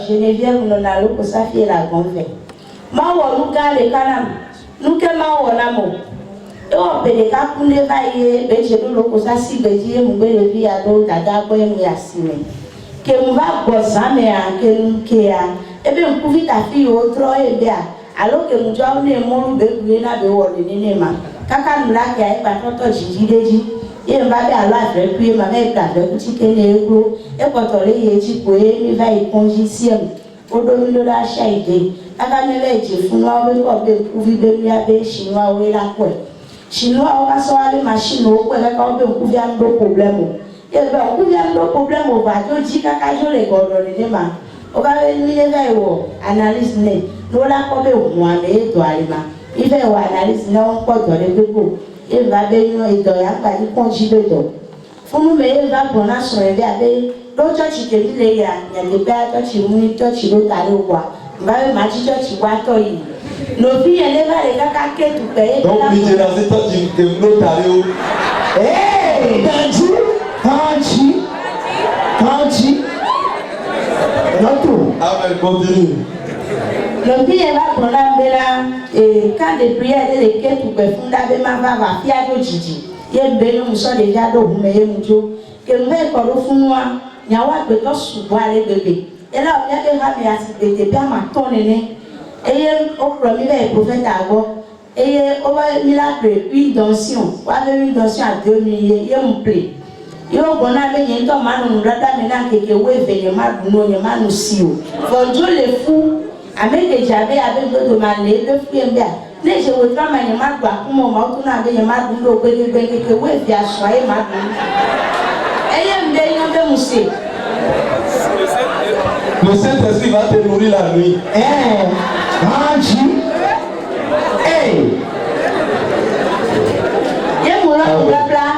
Geneviève nous n'a pas ça fait la gonfle. Ma wo nous le canam. Nous que ma wo la mo. Et on peut les cas pour les vailler, ben je nous le ça si ben je me le vie à d'autres dada quoi me assumer. Que on va bosser mais que nous que et bien on pouvait ta fille autre et bien alors que nous avons des mots de na de wo de nema. Kaka nous là qui a pas trop jiji et on va aller à la puis ma mère ta de petit keneko et quand on les dit pour mi va y congition au domino la chaide. Kaka ne le dit fún wa we ko be kuvi be mi abe chinois we la ko. Chinois on va sortir machine au ko la ko be kuvi am do problème. Et ben kuvi am do problème o va to ji kaka jo le go do ni ma. O ga mi le va wo analyse ne. No la ko be mo ame to alima. Il fait analyse non ko do le go. Et va be no e do ya pa ni konji be do. Fún mi e va bona so e be abe do church ke mi le ya nya le ba church mu church lo ta le wa. Bah, ma church wa to yi. No fi ele va le kaka ke tu pe. Donc mi je na se to ji ke no ta le o. Kanchi. Notre. Amen, continue. Le fi ele va prendre bela et quand de prière de ke tu pe funda be ma va fi a do jiji. Ye be no so de ja do me ye mujo. Ke me ko lo fun wa nya wa pe to subo ale bebe. Et là, il y a des gens qui ont été bien matonés. Et au premier, le prophète a dit, et on va mettre une donation. On va mettre une donation à 2 millions. Il y a un prix. Il y a un bon ami qui est en train de nous dire que vous venez de nous suivre. Quand Dieu les fou, avec des javis, avec d'autres demandés, de fruits bien. Les gens qui travaillent, ils m'ont dit, comment on va faire, ils m'ont dit, que vous venez de soigner, ils m'ont dit. Et il y a un monsieur. Le Saint-Esprit va te nourrir la nuit.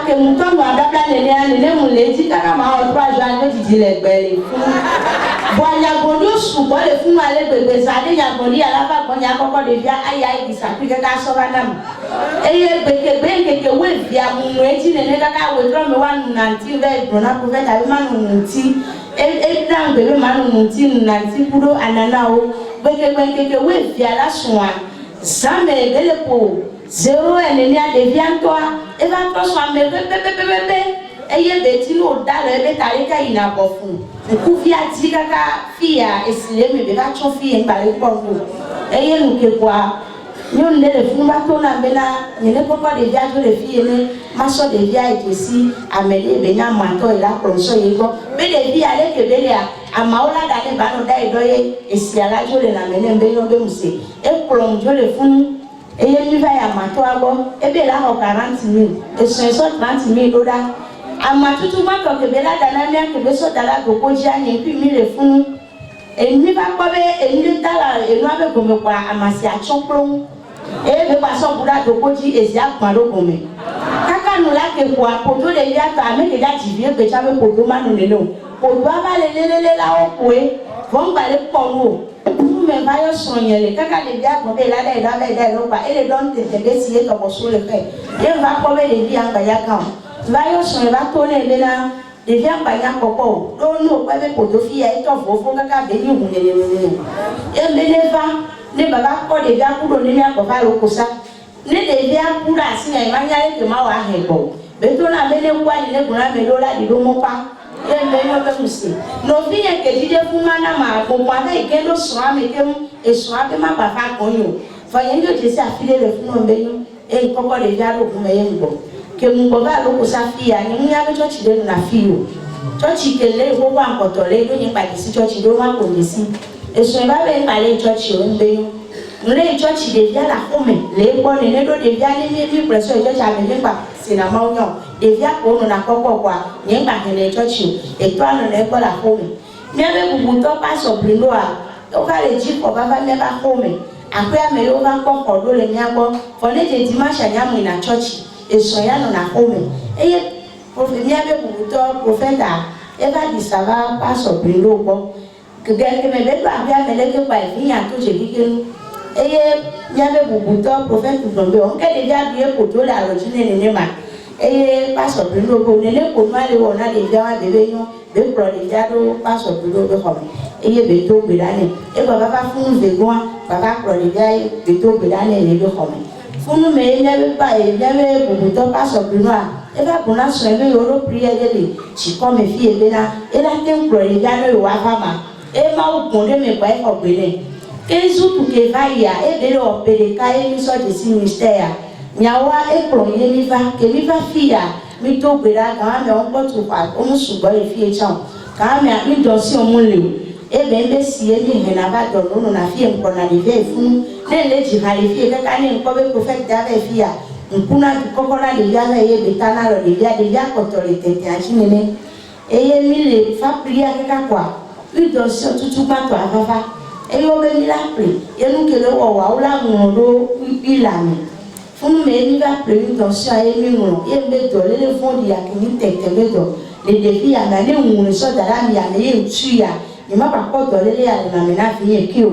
Que mon temps va d'appeler les mon lady car ma 3 jours de dit les belles voilà bondo sous les fous aller bébé ça des ya boli à la fa kon ya koko de via aïe aïe ça puis que ka so banam et que we via mon lady ne ka we tro me wan nanti ve brona prophète avec manunti et plan bébé manunti nanti pudo anana o que we via la soin jamais belle pour 0 et a devient toi et va toi soit me bébé et y betino dalo e betaleka ina bofu ukufia tikaka fia esileme be ba chofie mbale kongo e ye nuke kwa nyon le fumba tona bena nyene papa de via to le fie ne maso de via etesi amele be nya mato ila konso yego be de via le ke be ya amaola dale bano dai doye esiala jole na mele mbe yo be muse e plom jole funu et il va y avoir mato abo et bien là au 40 000 et 30 000 dollars à ma tout ma que bela dana mia que beso dala ko koja ni puis mi le funu et mi va ko be et mi dala et no abe ko me kwa amasi a choplo et be ba so buda ko koji e sia kwaro ko me kaka no la ke kwa poto le ya ta me ke da jivie pe cha me poto ma no le no poto aba le la o kwe von ba le pongo mais va yo soigner kaka le dia ko be la da no ba ele don te be si e to bo so le fe e va ko be le dia ba ya kan va yo soigner va tourner le la de dia ba ya ko ko do no ko be poto fi e to fo kaka be ni hu le e me le va ne ba ga ko de dia ku do ni ya ko fa lo ko sa ne de dia ku da si e ma nya le ke ma wa he bo be to na me le kwa ni le gura me lo la di do mo pa e me no be musi no fi e ke dide fu mana ma ko pa na e ke lo so ame ke e so abe ma ba fa ko yo fa yen yo je si afile le fu no be yo e ko ko le ja lo ku me yen bo ke mu ko ba lo ko sa fi ya ni mu ya be church de na fi yo church ke le wo wa ko to le do ni pa si church do wa ko ni si e so ba be pa le church yo be yo le church de via la home le ko ne do de via ni mi preso church ame ni pa na ma onyo de via ko no na kokko kwa ni ngba hele church e to anu na ko la home mi abe bubu to pa so blino a o ka le ji ko baba me ba home akwa me yo ba ko ko do le nya go for ne je di ma sha nya mu na church e so ya no na home e ye prophet mi abe bubu to prophet a e ba di sava pa so blino ko ke me be ba bia me le ke pa e ya to je kikenu eye nyabe bubuto prophet Dombe on ke de dia bie poto la rojine ne ma Et pasteur Bruno, vous n'allez pour moi, on a des gens, des réunions, des produits, pasteur Bruno, de Rome. Et il y a des taux de l'année. Et papa font des goins, papa produit, des taux de l'année, les deux Rome. Vous ne m'avez pas, il y avait beaucoup de pasteur Bruno. Et là, pour la soirée, on a prié de si comme mes filles étaient là, et là, t'es un produit, le Wahama. Et m'a répondu, mais pas au Bénin. Et surtout que va y a, et de l'opérer, car il y a une sorte de ministère. Nyawa eplonye miva ke miva fia mi to gbera kan me on pot pa o mu sugbon e fie chan kan me mi do si o mu le e be be si e mi he na ba do no na fie nko na le ve fun le le ji ha le fie ka ka ni nko be prophet da be fia nkuna kokora le ya e be tana lo le ya ko to le tete a chinene e ye mi le fa priya ka kwa mi do si o tutu pa to afafa e yo be mi la pri ye nu ke le wo wa o la mu do ilami fún mi ní bá pèmí tán sí ayé mímú yé mbé dọ̀ lé fún di akíní tẹ̀tẹ̀ mbé dọ̀ lè dè fi yàrá ní ìwúrin sọ́jà láàmì yàrá yé ntú yà ní má bàa kọ́ dọ̀ lé yàrá màmí náà fi yẹ kí o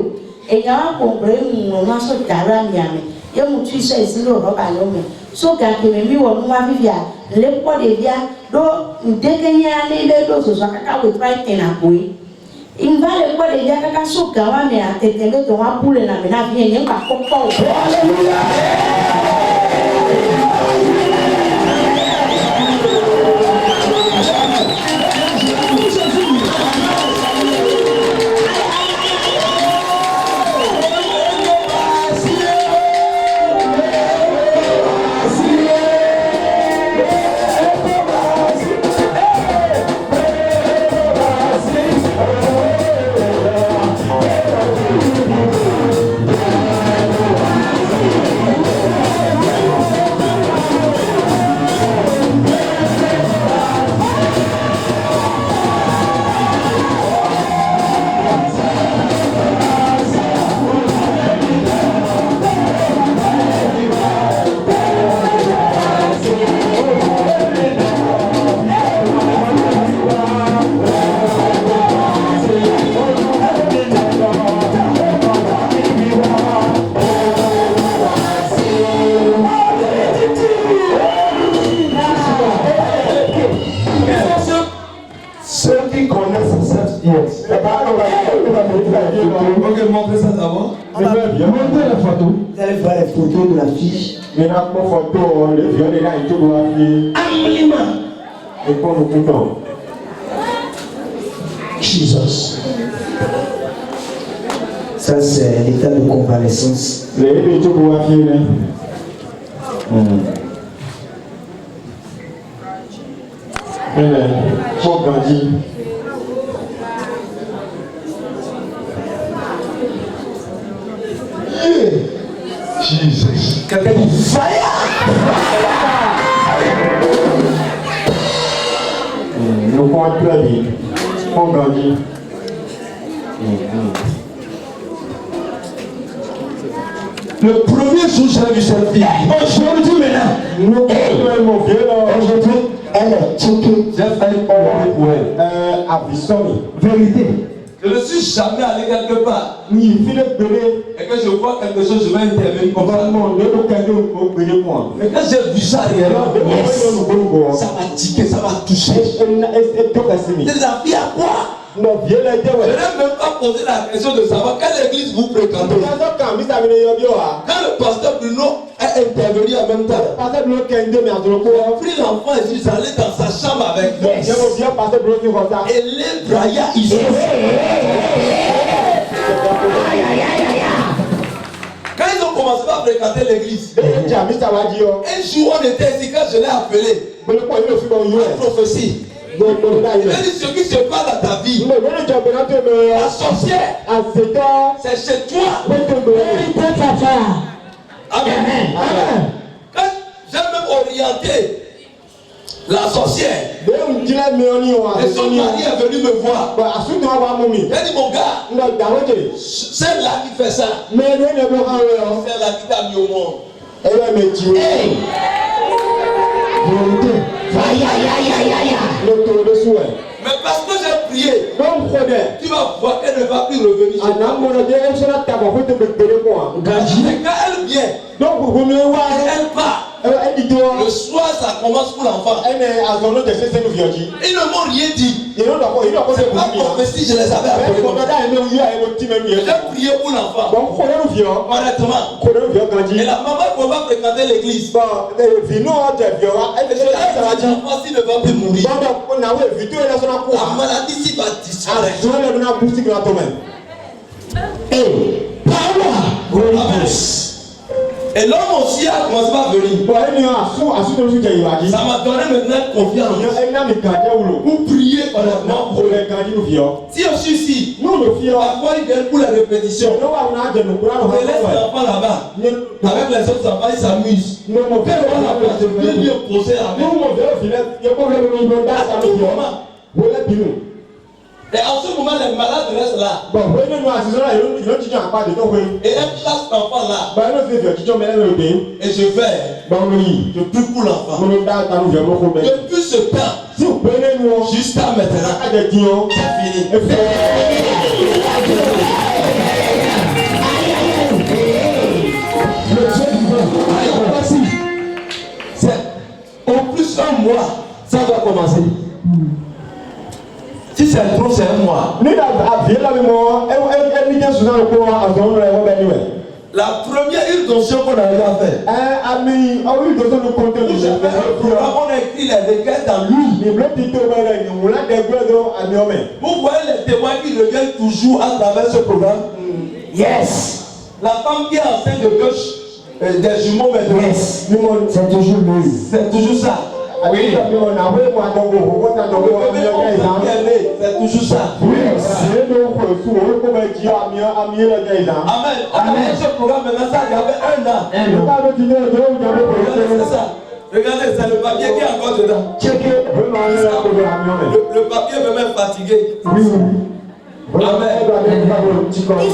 èyàn wá pọ̀ pé ìwúrin má sọ́jà láàmì yàrá yé mu tú iṣẹ́ ìsílẹ̀ rọ́bà lómi sóga kèmí mi wọ̀ nínú wá fífi à lè pọ̀ dè bíà ló ǹdẹ́kẹ́yẹ́ alẹ́ ilé ló sọ̀sọ̀ kàkà wò tó bá tẹ̀ nà bò yìí ìgbà lè pọ̀ dè bíà kàkà sóga wà mí àtẹ̀tẹ̀ mbé dọ̀ wá búlẹ̀ nàmì náà fi yẹ yẹn kà kọ́kọ́ Ok, montrez ça d'abord. Montrez la photo. Vous allez voir les photos de la fiche. Maintenant, pour photo, le violet là, il doit Amlima. et pour le couteau. Jesus. Ça, c'est l'état de convalescence. Le tout doit filer. Faut grandir. Jesus. Quelqu'un dit fire. Nous pouvons très bien. Faut grandir. Le premier jour, j'ai vu cette fille. Aujourd'hui, maintenant, Nous pouvons mon vieux là. aujourd'hui, elle est choquée. J'ai failli pleurer pour elle. Avisson. Vérité. Je ne suis jamais allé quelque part Ni file belé. et que je vois quelque chose, je vais intervenir comme ça. Vraiment, ne nous cadeau au belé moi. Mais quand j'ai vu ça réellement, ça m'a tiqué, ça m'a touché. C'est la fille à quoi? Non, vieux là, Je n'ai même pas posé la question de savoir quelle église vous fréquentez. Quand le pasteur Bruno est intervenu en même temps, il a pris l'enfant et il est allé dans sa chambre avec moi. Et les braillards, ils sont. Quand ils ont commencé à fréquenter l'église, un jour on était ici, quand je l'ai appelé, une prophétie. Il a dit ce qui se passe dans ta vie. La sorcière, c'est chez toi. Amen. Quand j'ai même orienté la sorcière, et son mari est venu me voir. Il a dit mon gars, celle-là qui fait ça, celle-là qui t'a mis au monde. Hey. Mais parce que j'ai prié, tu vas voir qu'elle ne va plus revenir. Mais quand elle vient, elle part, Le soir, ça commence pour l'enfant. Ils ne m'ont rien dit. C'est pas prophétie, je les avais appelés. J'ai prié pour l'enfant. Honnêtement. Et la maman ne peut pas fréquenter l'église. L'enfant s'il ne va plus mourir. La maladie s'il va disparaître. Et l'homme aussi a commencé à venir. Ça m'a donné maintenant confiance pour prier honnêtement pour les. Si je suis ici, parfois ils viennent pour la répétition. Je laisse l'enfant là-bas. Avec les autres enfants, ils s'amusent. Je peux lui poser la main. À tout moment. Et en ce moment, les malades restent là. Et elle place l'enfant là. Et je vais. Je prie pour l'enfant. Depuis ce temps, jusqu'à maintenant, c'est fini. C'est au plus un mois, ça va commencer. Si c'est trop, c'est un mois. La première illusion qu'on avait à faire. On a écrit les requêtes dans l'huile. Vous voyez les témoins qui reviennent toujours à travers ce programme. Yes. La femme qui est enceinte de gauche, des jumeaux maintenant. Yes. C'est toujours lui. C'est toujours ça. Oui. C'est toujours ça. Amen. On a fait ce programme maintenant, ça il y avait 1 an. Regardez ça. Regardez, c'est le papier qui est encore dedans. Le papier me met fatigué. Amen. Tout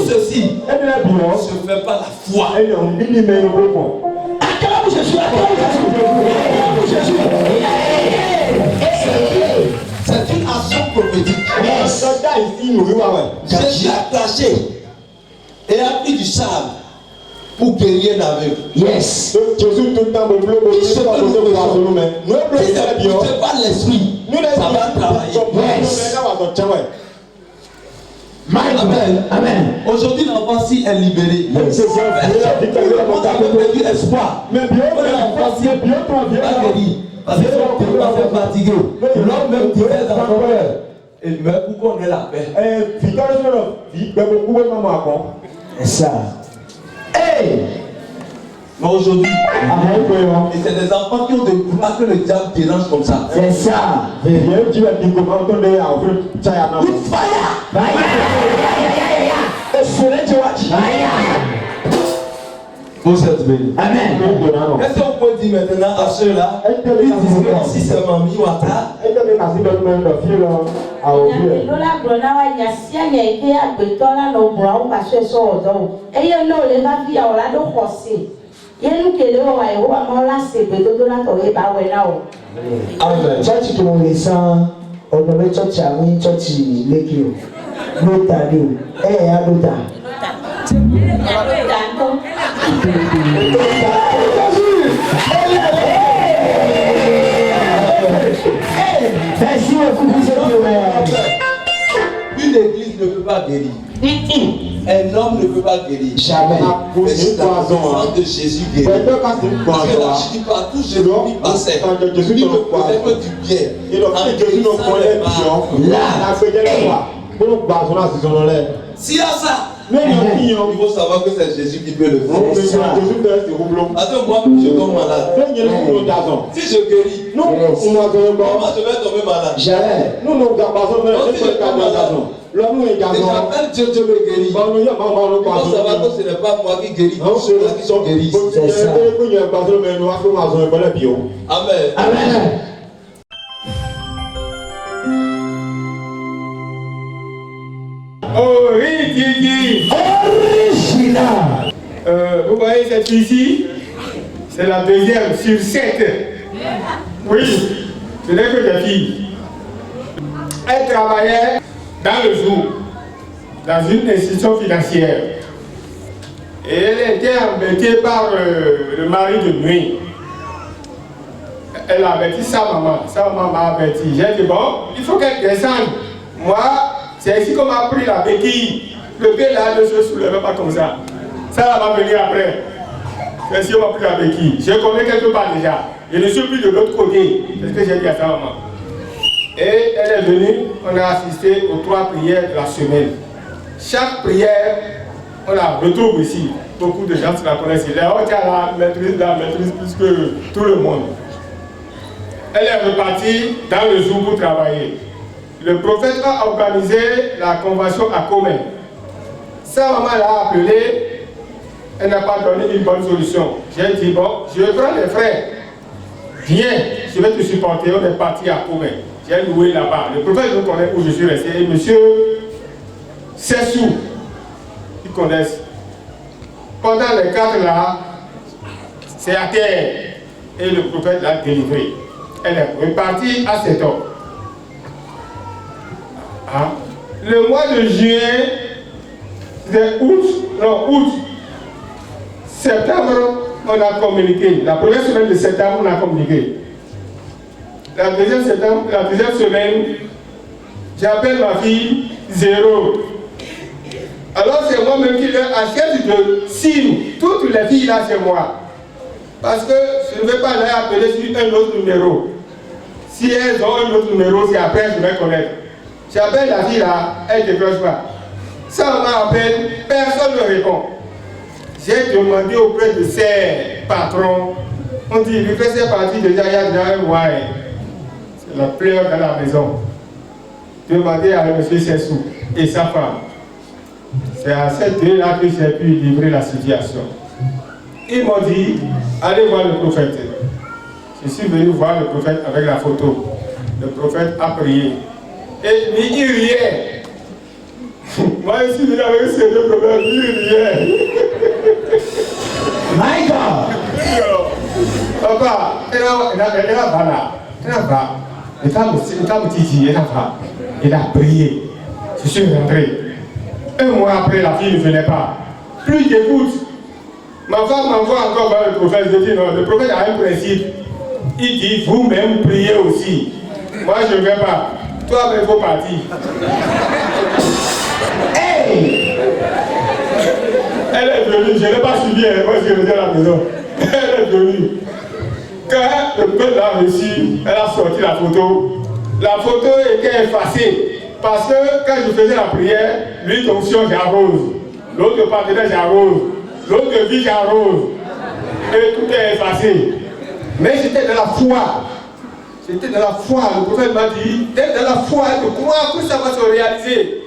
ceci ne se fait pas la foi. C'est une action prophétique. Jésus a craché et a pris du sable pour guérir l'aveugle. Yes. Si ce n'est pas l'esprit, ça va travailler. Yes. Amen. Amen. Aujourd'hui, l'enfant est libéré. On a perdu espoir. L'enfant est guéri. Parce que l'homme est fatigué. L'homme même disait dans son cœur. Mais pourquoi on est la paix? C'est ça. Hey! Mais aujourd'hui, et c'est des enfants qui ont découvert que le diable dérange comme ça. C'est ça. Vous êtes bénis. Amen. Qu'est-ce qu'on peut dire maintenant à ceux-là qui disent que si c'est mamie ou ata? Church to Misa, or the church, I mean, church, make you. Lota do. Eh, Lota. Une église ne peut pas guérir. Un homme ne peut pas guérir. Jamais. Mais c'est la présence de Jésus guérit. Parce que là, je dis partout, Jésus passait. Il ne pouvait que du bien. En guérissant les malades. S'il y a ça, il faut savoir que c'est Jésus qui peut le faire. Parce que moi, je tombe malade. Si je guéris, comment je vais tomber malade? Jamais. Et j'appelle Dieu, Dieu me guérit. Il faut savoir que ce n'est pas moi qui guéris, tous ceux-là qui sont guéris. C'est ça. Amen. Amen. Original. Vous voyez cette fille-ci, c'est la deuxième sur 7. Oui, ce n'est que des filles. Elle travaillait dans le jour, dans une institution financière. Et elle était embêtée par le mari de nuit. elle a averti sa maman m'a averti. J'ai dit bon, il faut qu'elle descende. Moi, c'est ici qu'on m'a pris la béquille. Le pied là ne se soulève pas comme ça. Ça va venir après. C'est ici qu'on m'a pris la béquille. Je connais quelque part déjà. Je ne suis plus de l'autre côté. C'est ce que j'ai dit à sa maman. Et elle est venue, on a assisté aux 3 prières de la semaine. Chaque prière, on la retrouve ici. Beaucoup de gens se la connaissent. La maîtrise plus que tout le monde. Elle est repartie dans le jour pour travailler. Le prophète a organisé la convention à Comé. Sa maman l'a appelé, elle n'a pas donné une bonne solution. J'ai dit bon, je prends les frères. Viens, je vais te supporter. On est parti à Comé. J'ai loué là-bas. Le prophète nous connaît où je suis resté. Et monsieur Sessou, ils connaissent. Pendant les 4 là, c'est à terre. Et le prophète l'a délivré. Elle est repartie à 7 ans. Ah. Le mois de juin, c'est août, septembre, on a communiqué. La première semaine de septembre, on a communiqué. La deuxième semaine, j'appelle ma fille 0. Alors c'est moi-même qui leur achète de SIM. Toutes les filles là, c'est moi. Parce que je ne vais pas leur appeler sur un autre numéro. Si elles ont un autre numéro, c'est après je vais connaître. J'appelle la fille là, elle ne décroche pas. Ça on m'appelle, personne ne répond. J'ai demandé auprès de ses patrons. On dit, il fait ses parties déjà, il y a déjà un mois. C'est la pleure dans la maison. Demandez à M. Sessou et sa femme. C'est à ces deux-là que j'ai pu livrer la situation. Ils m'ont dit, allez voir le prophète. Je suis venu voir le prophète avec la photo. Le prophète a prié. Et il riait. Moi, je suis venu avec ces deux problèmes, il riait. My God! Papa, elle a prié. Je suis rentré. Un mois après, la fille ne venait pas. Plus j'écoute, ma femme m'envoie encore voir le prophète. Je dis non, le prophète a un principe. Il dit, vous-même priez aussi. Moi, je ne vais pas. Toi, il faut partir. Hey! Elle est venue, je ne l'ai pas suivie, moi je suis à la maison. Elle est venue. Quand le peuple l'a reçu, elle a sorti la photo. La photo était effacée. Parce que quand je faisais la prière, l'huile d'onction j'arrose. L'autre partenaire j'arrose. L'autre vie j'arrose. Et tout est effacé. Mais j'étais dans la foi. J'étais dans la foi. Le prophète m'a dit, d'être dans la foi et de croire que ça va se réaliser.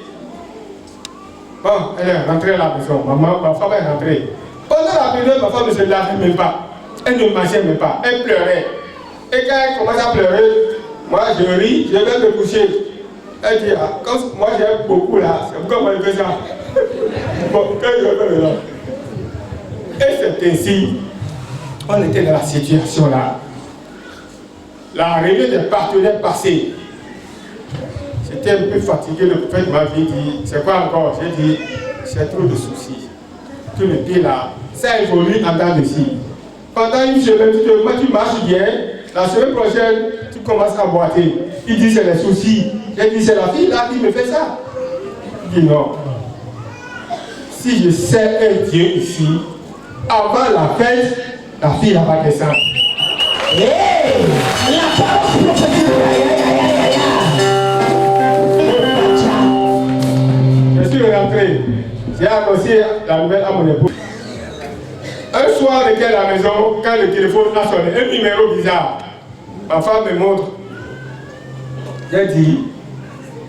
Bon, elle est rentrée à la maison. Ma femme est rentrée. Pendant la prière, ma femme ne se lavait même pas. Elle ne mangeait même pas. Elle pleurait. Et quand elle commence à pleurer, moi je ris, je vais me coucher. Elle dit, ah, comme moi j'aime beaucoup là, c'est pourquoi moi je fais ça. Bon, quand je vais là. Et c'est ainsi, on était dans la situation là. La réunion des partenaires passés. J'étais un peu fatigué, le prophète m'a dit, c'est quoi encore? J'ai dit, c'est trop de soucis. Tout le pied là, ça évolue en temps de ci. Pendant une semaine, tu marches bien, la semaine prochaine, tu commences à boiter. Il dit, c'est les soucis. J'ai dit, c'est la fille là qui me fait ça. Il dit, non. Si je sais un Dieu ici, avant la fête, la fille là va descendre. Hey! La parole prophétique. Je suis rentré. J'ai annoncé la nouvelle à mon époux. Un soir, j'étais à la maison, quand le téléphone a sonné, un numéro bizarre. Ma femme me montre. J'ai dit,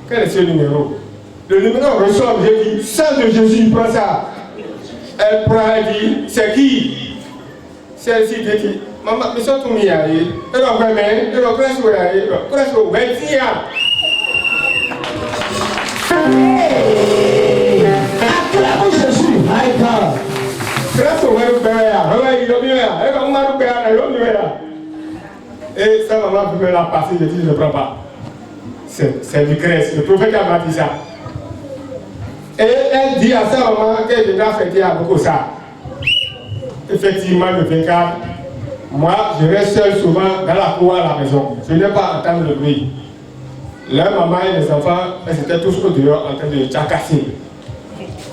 quel est ce numéro? Le numéro ressort, j'ai dit, sang de Jésus, prends ça. Elle prend, elle dit, c'est qui? Celle-ci, j'ai dit, maman, mais ça, tout m'y a eu. Elle a vraiment, elle a presque au 26 ans. Acclame Jésus. My God. Et sa maman pouvait la passer, je dis, je ne prends pas. C'est du Grèce, le prophète m'a dit ça. Et elle dit à sa maman qu'elle devra fêter à beaucoup ça. Effectivement, le 24, Moi, je reste seul souvent dans la cour à la maison. Je n'ai pas entendu le bruit. Leur maman et les enfants, elles étaient tous au dehors en train de jacasser.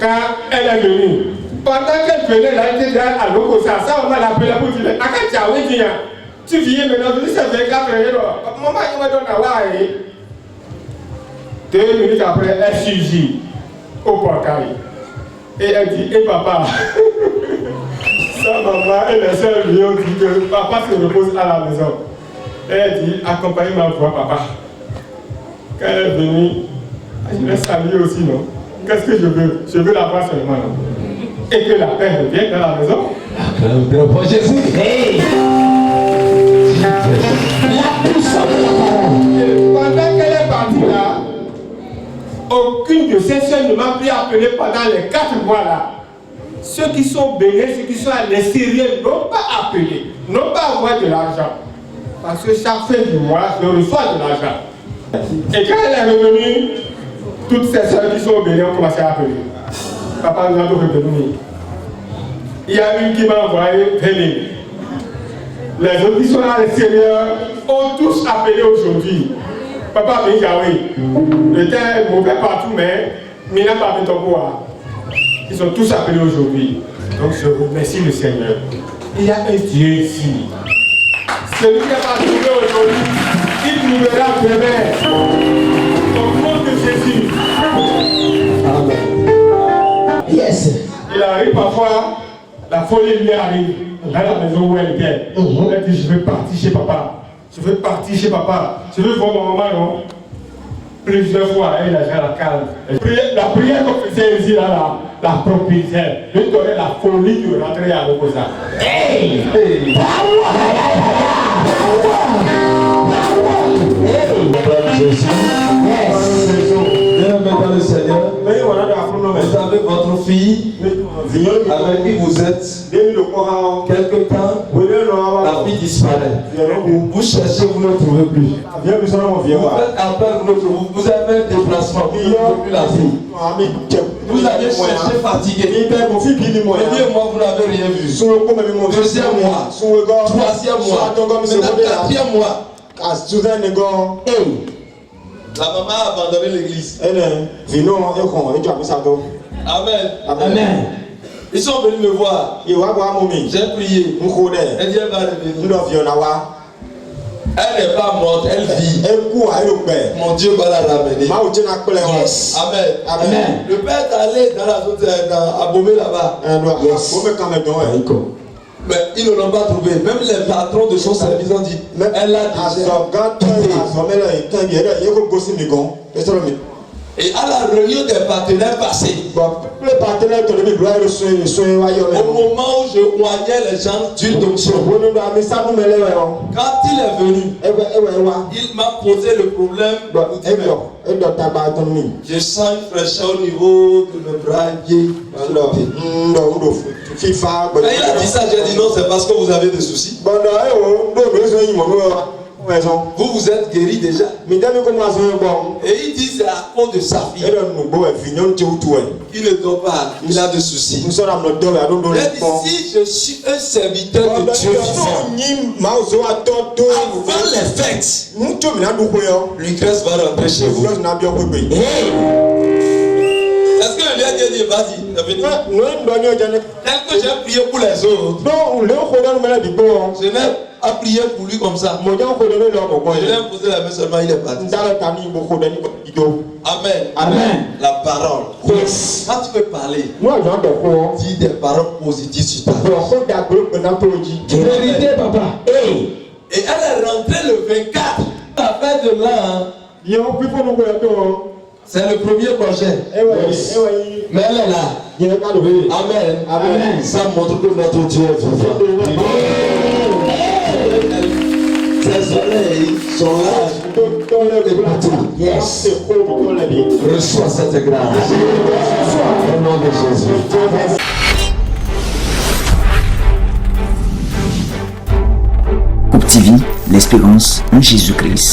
Quand elle est venue, pendant qu'elle venait, elle était déjà à l'Okosa. Ça, on m'a appelé pour dire, tu viens maintenant, tu dis, c'est 24 heures. Maman, il me donne à voir. 2 minutes après, elle surgit au portail. Et elle dit, et papa, sa maman et les soeurs lui ont dit que papa se repose à la maison. Et elle dit, accompagne-moi voir papa. Quand elle est venue, je l'ai salué aussi, non? Qu'est-ce que je veux? Je veux la voir seulement, non? Et que la paix revienne dans la maison. Acclame pour Jésus. Hey. La puissance de la parole. Pendant qu'elle est partie là, aucune de ces soeurs ne m'a pris à appeler pendant les 4 mois là. Ceux qui sont bénis, ceux qui sont à l'extérieur n'ont pas appelé, n'ont pas envoyé de l'argent. Parce que chaque fin du mois, je reçois de l'argent. Et quand elle est revenue, toutes ces soeurs qui sont bénies ont commencé à appeler. Papa nous a tout revenu. Il y a une qui m'a envoyé 20 000. Les autres qui sont à l'extérieur ont tous appelé aujourd'hui. Papa m'a dit, oui, j'étais mauvais partout, mais il n'a pas mis ton pouvoir. Ils sont tous appelés aujourd'hui. Donc je remercie le Seigneur. Il y a un Dieu ici. Celui qui n'a pas trouvé aujourd'hui, il trouvera demain. Au nom de Jésus. Amen. Yes. Il arrive parfois, la folie lui arrive dans la maison où elle était. Elle dit, je vais partir chez papa. Je veux partir chez papa. Je veux voir mon maman, non? Plusieurs fois, elle a fait la calme. La prière qu'on faisait ici, là, la propulsait. Je donnais la folie de rentrer à l'opposant. Hey! Hey. Jésus. Yes. Bien, maintenant le Seigneur. Vous avez votre fille avec qui vous êtes. Quelque temps, la fille disparaît. Vous cherchez, vous ne trouvez plus. Vous faites appel, vous ne trouvez plus. Vous avez un déplacement, vous ne trouvez plus la fille. Vous avez cherché fatigué. Et bien, moi, vous n'avez rien vu. Deuxième mois, troisième mois, maintenant quatrième mois. La maman a abandonné l'église. Amen. Amen. Ils sont venus me voir. J'ai prié. Elle dit elle va revenir. Elle n'est pas morte, elle vit. Mon Dieu va la ramener. Yes. Amen. Amen. Le père est allé dans la zone à Bomé là-bas. Mais ils ne l'ont pas trouvé. Même les patrons de son service ont dit elle a déjà. Et à la réunion des partenaires passés, au moment où je voyais les gens d'huile d'onction, quand il est venu, il m'a posé le problème. Je sens une fraîcheur au niveau de mes bras et pieds. Quand il a dit ça, j'ai dit non, c'est parce que vous avez des soucis. Vous vous êtes guéri déjà. Et il dit c'est à cause de sa fille. Il ne dort pas, il a des soucis. Il a dit si je suis un serviteur de Dieu vivant, avant les fêtes, Lucrèce va rentrer chez vous. Est-ce que le lui a dit vas-y, tel que j'ai prié pour les autres, je n'ai pas prié pour lui comme ça. Je lui ai posé la main seulement, il est parti. Amen. Amen. La parole. Yes. Quand tu peux parler, dis des paroles positives sur ta vie. Vérité, papa. Hey. Et elle est rentrée le 24. La fête de l'an. C'est le premier projet. Mais elle est là. Amen. Amen. Ça montre que notre Dieu est vivant. Ses oreilles sont là. Yes. Reçois cette grâce. Au nom de Jésus. Coupe TV, l'espérance en Jésus-Christ.